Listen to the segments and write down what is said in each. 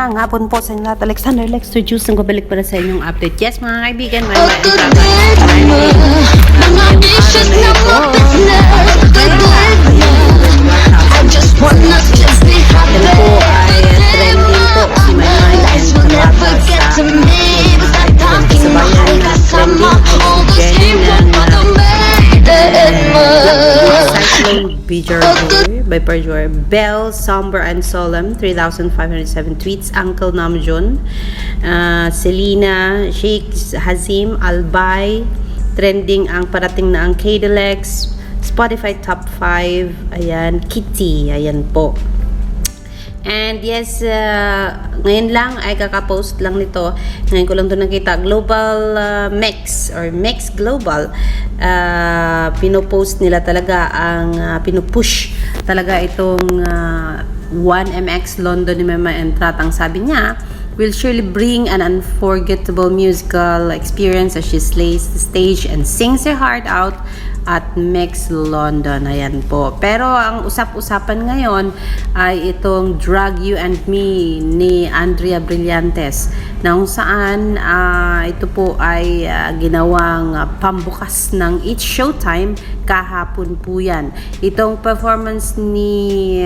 Magandang hapon po sa inyo lahat. Alexander Lexter Juice ang babalik para sa inyong update. Yes mga kaibigan, may by Perjoy, Bell, Somber and Solemn, 3,507 tweets. Uncle Namjoon, Selena, Sheikh Hazim, Albay, trending ang parating na ang Kdelex, Spotify Top 5, ayan, Kitty, ayan po. And yes, ngayon lang ay kakapost lang nito. Ngayon ko lang ito nakita. Global Mex or Mex Global. Pinopost nila talaga ang pinupush talaga itong 1MX London ni Mema Entrata. Ang sabi niya, will surely bring an unforgettable musical experience as she slays the stage and sings her heart out at Mex London. Ayan po. Pero ang usap-usapan ngayon ay itong Drag You and Me ni Andrea Brillantes, na kung saan ito po ay ginawang pambukas ng It's Showtime kahapon po yan. Itong performance ni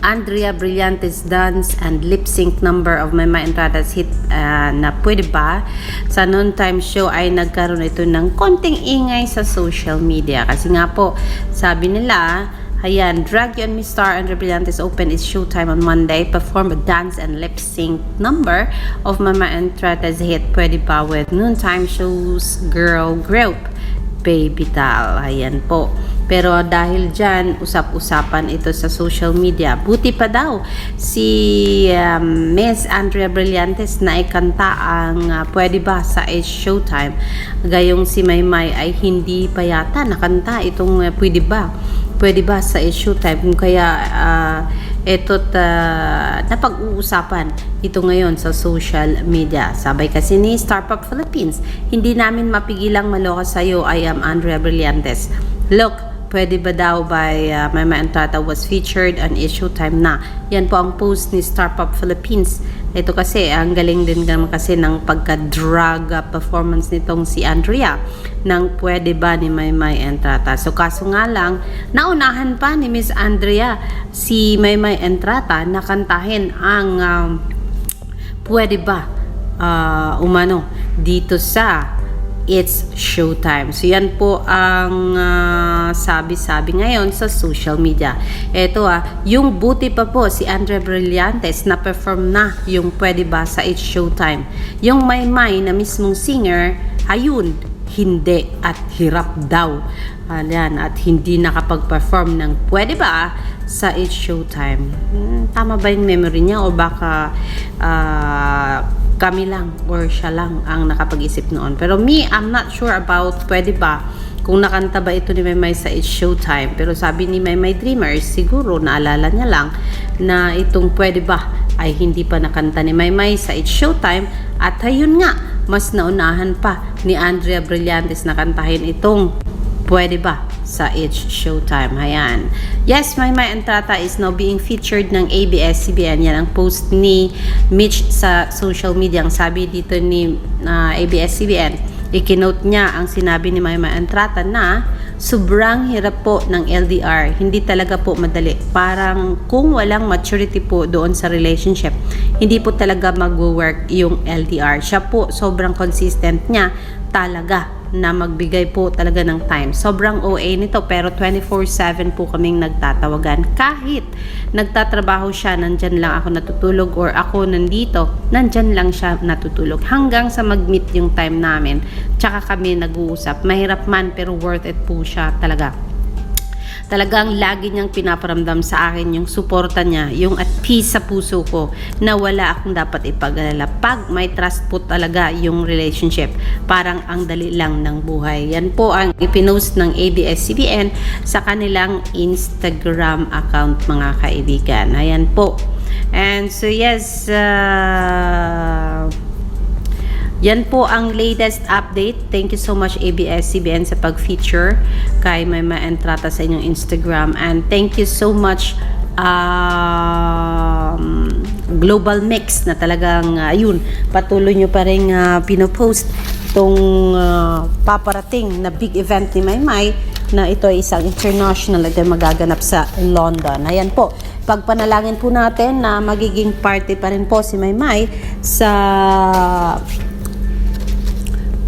Andrea Brillantes dance and lip-sync number of Mema Entrata's hit na Pwede Ba sa noontime show ay nagkaroon ito ng konting ingay sa social media. Kasi nga po, sabi nila, ayan, Drag You and Me star Andrea Brillantes open its showtime on Monday, perform a dance and lip-sync number of Mema Entrata's hit Pwede Ba with noontime show's girl group Baby Doll. Ayan po. Pero dahil dyan, usap-usapan ito sa social media. Buti pa daw si Miss Andrea Brillantes na ikanta ang Pwede Ba sa It's Showtime. Gayong si Maymay ay hindi pa yata nakanta itong Pwede Ba sa It's Showtime. Kaya ito't napag-uusapan ito ngayon sa social media. Sabay kasi ni Star Pop Philippines, hindi namin mapigilang maloka sa'yo, I am Andrea Brillantes. Look, Pwede Ba daw by Mema Entrata was featured on It's Showtime na. Yan po ang post ni Star Pop Philippines. Ito kasi, ang galing din naman kasi ng pagka-drag performance nitong si Andrea ng Pwede Ba ni Mema Entrata. So kaso nga lang, naunahan pa ni Miss Andrea si Mema Entrata na kantahin ang Pwede Ba umano dito sa It's Showtime. So yan po ang sabi-sabi ngayon sa social media. Ito yung buti pa po si Andrea Brillantes na perform na yung Pwede Ba sa It's Showtime. Yung Maymay na mismong singer, ayun, hindi at hirap daw. Ayan, at hindi nakapag-perform ng Pwede Ba sa It's Showtime. Tama ba yung memory niya o baka kami lang or siya lang ang nakapag-isip noon? Pero me, I'm not sure about Pwede Ba kung nakanta ba ito ni Maymay sa It's Showtime. Pero sabi ni Maymay Dreamers, siguro naalala niya lang na itong Pwede Ba ay hindi pa nakanta ni Maymay sa It's Showtime. At ayun nga, mas naunahan pa ni Andrea Brillantes na kantahin itong Pwede Ba sa It's Showtime. Ayan. Yes, Mema Entrata is now being featured ng ABS-CBN. Yan ang post ni Mitch sa social media. Ang sabi dito ni ABS-CBN, ikinote niya ang sinabi ni Mema Entrata na sobrang hirap po ng LDR. Hindi talaga po madali. Parang kung walang maturity po doon sa relationship, hindi po talaga mag-work yung LDR. Siya po, sobrang consistent niya talaga na magbigay po talaga ng time. Sobrang OA nito, pero 24/7 po kaming nagtatawagan. Kahit nagtatrabaho siya, nandyan lang ako natutulog, or ako nandito, nandyan lang siya natutulog. Hanggang sa mag-meet yung time namin, tsaka kami nag-uusap. Mahirap man, pero worth it po siya talaga. Talagang lagi niyang pinaparamdam sa akin yung suporta niya, yung at peace sa puso ko na wala akong dapat ipag-alala. Pag may trust po talaga yung relationship, parang ang dali lang ng buhay. Yan po ang ipinost ng ABS-CBN sa kanilang Instagram account, mga kaibigan. Ayan po. And so yes, yan po ang latest update. Thank you so much ABS-CBN sa pag-feature kay Mema Entrata sa inyong Instagram. And thank you so much global mix na talagang ayun, patuloy nyo pa rin pinopost itong paparating na big event ni Maymay na ito ay isang international at magaganap sa London. Ayan po, pagpanalangin po natin na magiging party pa rin po si Maymay sa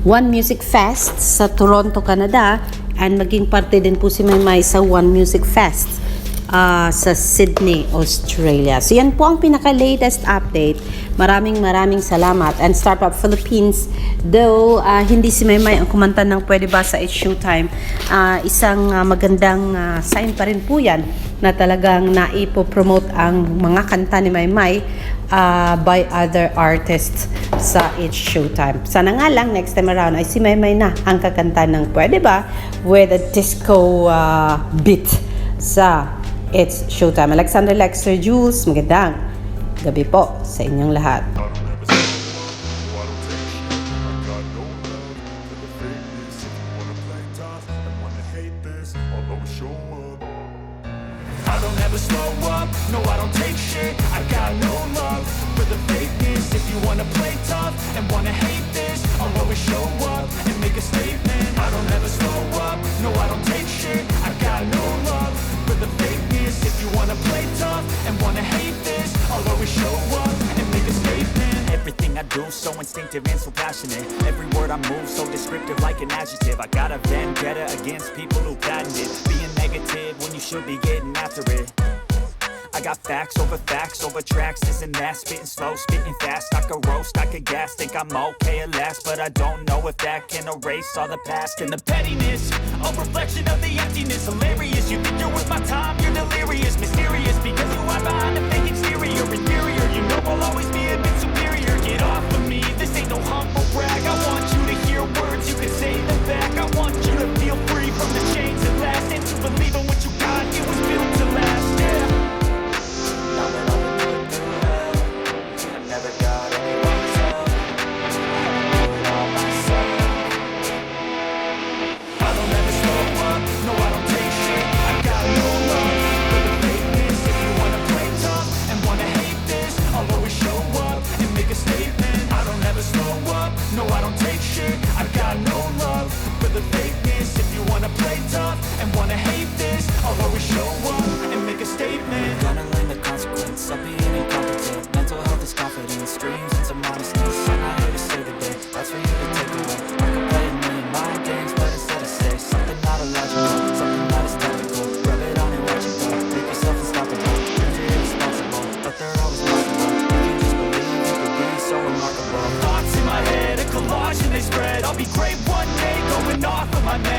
One Music Fest sa Toronto, Canada, and maging parte din po si Maymay sa One Music Fest sa Sydney, Australia. So yan po ang pinaka-latest update. Maraming salamat. And Startup Philippines, though hindi si Maymay ang kumanta ng Pwede Ba sa It's Showtime, isang magandang sign pa rin po yan na talagang naipo-promote ang mga kanta ni Maymay by other artists sa It's Showtime. Sana nga lang next time around ay si Maymay na ang kakanta ng Pwede Ba with a disco beat sa It's Showtime. Alexander Lexer Jules, magandang gabi po sa inyong lahat. I don't ever slow up, no I don't take shit. I got no love for the fakeness. If you wanna play tough and wanna hate this, I'll always show up and make a statement. I don't ever slow up, no I don't take shit. I got no love for the fakeness. If you wanna play tough and wanna hate this, I'll always show up and make a statement. Everything I do so instinctive and so passionate. Every word I move so descriptive like an adjective. I got a vendetta against people who patented being negative when you should be getting after it. I got facts over tracks, this and that. Spitting slow, spitting fast. I could roast, I could gas. Think I'm okay at last, but I don't know if that can erase all the past. And the pettiness, a reflection of the emptiness. Hilarious, you think you're worth my time, you're delirious. Mysterious, because you are behind the fake exterior. Inferior, you know I'll always be a bit superior. Get off of me, this ain't no humble brag. I want you to hear words, you can say them back. I want you to feel free from the chains that last, and to believe in what you got, it was built to last, yeah. Now that I've been put through hell, I never got anyone's help. I do it all myself. I don't ever slow up, no I don't take shit. I got no love for the fakeness. If you wanna play tough and wanna hate this, I'll always show up and make a statement. I don't ever slow up, no I don't take shit. I got no love for the fakeness. If you wanna play tough and wanna hate this, I'll always show up and make a statement. Gonna learn the consequence of being incompetent. Mental health is confidence, dreams and some modestness. I'm not here to save the day, that's for you to take away. I could play a million mind games, but instead I say something not illogical, something that is technical. Rub it on and watch it go. Make yourself unstoppable. Dreams are irresponsible, but they're always possible. If you just believe, you could be so remarkable. Thoughts in my head, a collage and they spread. I'll be great one day, going off of my meds.